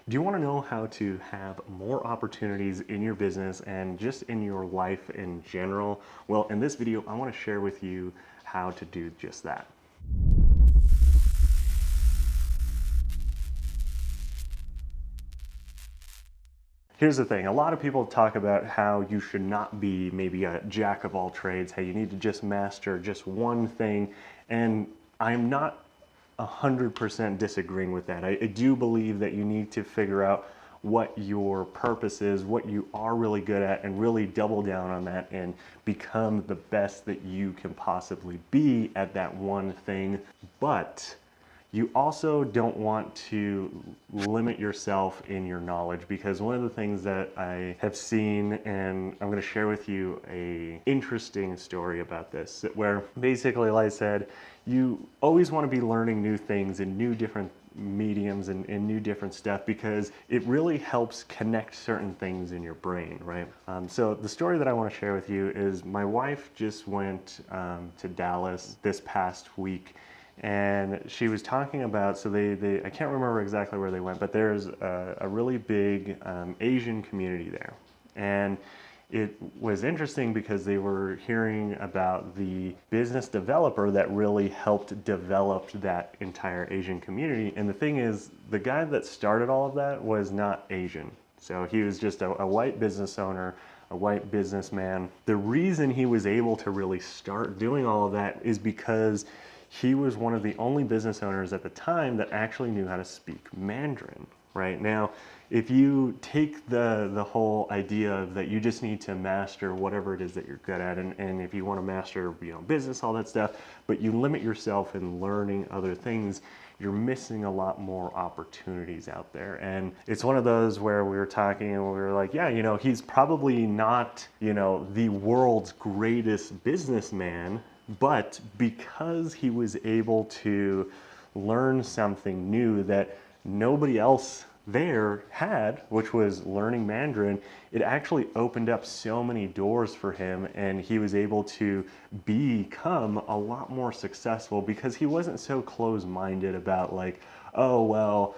Do you want to know how to have more opportunities in your business and just in your life in general? Well, in this video, I want to share with you how to do just that. Here's the thing, a lot of people talk about how you should not be maybe a jack of all trades, how you need to just master just one thing, and I'm not 100% disagreeing with that. I do believe that you need to figure out what your purpose is, what you are really good at, and really double down on that and become the best that you can possibly be at that one thing. But you also don't want to limit yourself in your knowledge, because one of the things that I have seen, and I'm going to share with you a interesting story about this, where basically, like I said, you always want to be learning new things in new different mediums and new different stuff, because it really helps connect certain things in your brain, right? So the story that I want to share with you is my wife just went to Dallas this past week, and she was talking about, so I can't remember exactly where they went, but there's a really big Asian community there. And it was interesting because they were hearing about the business developer that really helped develop that entire Asian community. And the thing is, the guy that started all of that was not Asian. So he was just a white business owner, a white businessman. The reason he was able to really start doing all of that is because he was one of the only business owners at the time that actually knew how to speak Mandarin. Right now, if you take the whole idea of that you just need to master whatever it is that you're good at, and if you want to master, business, all that stuff, but you limit yourself in learning other things, you're missing a lot more opportunities out there. And it's one of those where we were talking and we were like, yeah, he's probably not, the world's greatest businessman, but because he was able to learn something new that nobody else there had, which was learning Mandarin, it actually opened up so many doors for him, and he was able to become a lot more successful because he wasn't so close-minded about like, oh, well,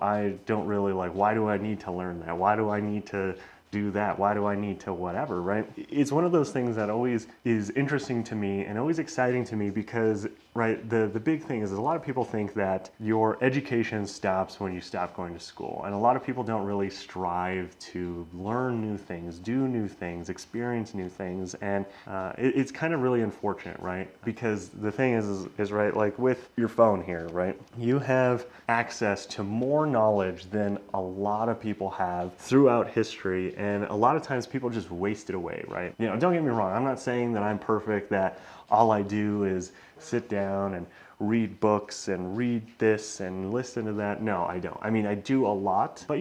I don't really why do I need to learn that? Why do I need to do that? Why do I need to whatever, right? It's one of those things that always is interesting to me and always exciting to me because, right, the big thing is a lot of people think that your education stops when you stop going to school. And a lot of people don't really strive to learn new things, do new things, experience new things. And it's kind of really unfortunate, right? Because the thing is right, like with your phone here, right? You have access to more knowledge than a lot of people have throughout history. And a lot of times people just waste it away, right? Don't get me wrong. I'm not saying that I'm perfect, that all I do is sit down and read books and read this and listen to that. No, I don't. I mean, I do a lot, but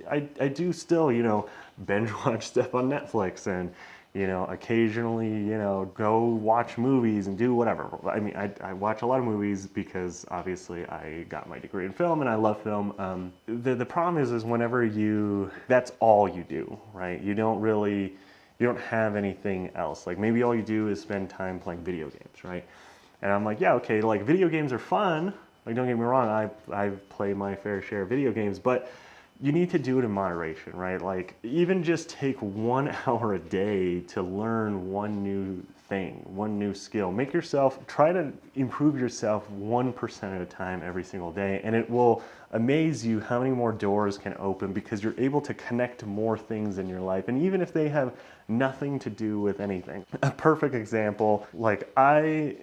I do still, binge watch stuff on Netflix and, occasionally, go watch movies and do whatever. I mean, I watch a lot of movies because obviously I got my degree in film and I love film. The problem is whenever that's all you do, right? You don't have anything else. Like maybe all you do is spend time playing video games, right? And I'm like, yeah, okay, like video games are fun. Like don't get me wrong, I play my fair share of video games, but you need to do it in moderation, right? Like even just take 1 hour a day to learn one new thing, one new skill. Try to improve yourself 1% at a time every single day, and it will amaze you how many more doors can open because you're able to connect more things in your life, and even if they have nothing to do with anything. A perfect example, like I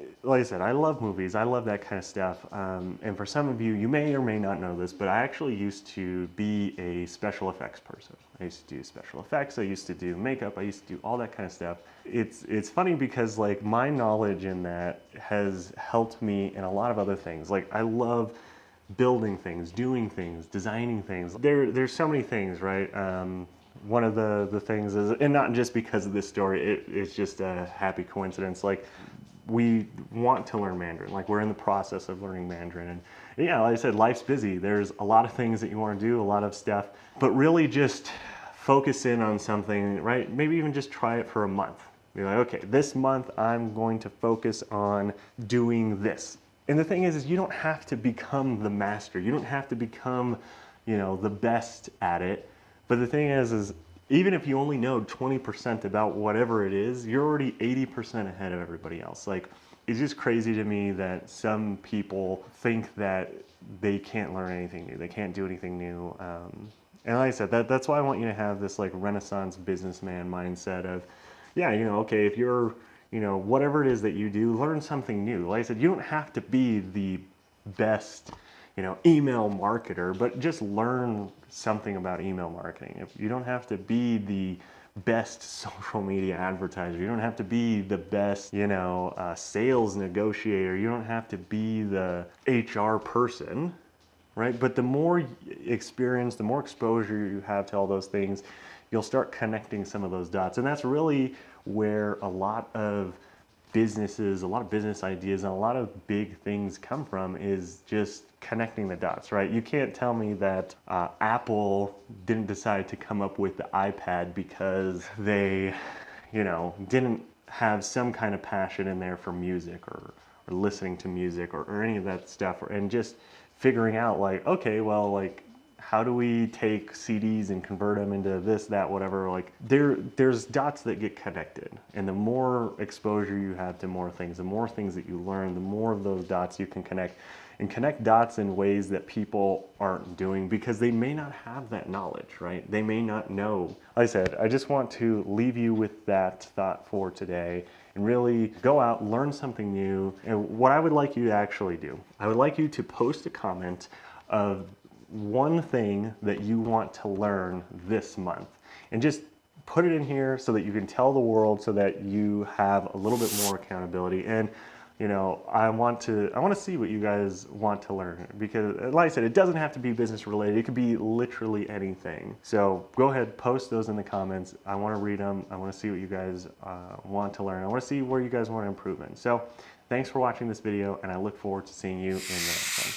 said, I love movies, I love that kind of stuff, and for some of you, you may or may not know this, but I actually used to be a special effects person. I used to do special effects, I used to do makeup, I used to do all that kind of stuff. It's funny because like my knowledge in that has helped me in a lot of other things. Like I love building things, doing things, designing things. There's so many things, right? One of the things is, and not just because of this story, it's just a happy coincidence. Like we want to learn Mandarin, like we're in the process of learning Mandarin. And yeah, like I said, life's busy. There's a lot of things that you want to do, a lot of stuff, but really just focus in on something, right? Maybe even just try it for a month. Be like, okay, this month I'm going to focus on doing this. And the thing is you don't have to become the master. You don't have to become the best at it. But the thing is even if you only know 20% about whatever it is, you're already 80% ahead of everybody else. Like, it's just crazy to me that some people think that they can't learn anything new, they can't do anything new. And like I said, that's why I want you to have this like Renaissance businessman mindset of, yeah, okay, if you're, whatever it is that you do, learn something new. Like I said, you don't have to be the best, email marketer, but just learn something about email marketing. If you don't have to be the best social media advertiser, you don't have to be the best, sales negotiator, you don't have to be the HR person, right? But the more experience, the more exposure you have to all those things, you'll start connecting some of those dots. And that's really where a lot of businesses, a lot of business ideas, and a lot of big things come from, is just connecting the dots, right? You can't tell me that Apple didn't decide to come up with the iPad because they, didn't have some kind of passion in there for music or listening to music or any of that stuff, and just figuring out like, okay, well, like, how do we take CDs and convert them into this, that, whatever? Like, there's dots that get connected, and the more exposure you have to more things, the more things that you learn, the more of those dots you can connect, and connect dots in ways that people aren't doing because they may not have that knowledge, right? They may not know. Like I said, I just want to leave you with that thought for today, and really go out, learn something new. And what I would like you to actually do, I would like you to post a comment of one thing that you want to learn this month, and just put it in here so that you can tell the world, so that you have a little bit more accountability. And I want to see what you guys want to learn, because like I said, it doesn't have to be business related. It could be literally anything. So go ahead, post those in the comments. I want to read them. I want to see what you guys want to learn. I want to see where you guys want to improve in. So thanks for watching this video, and I look forward to seeing you in the next one.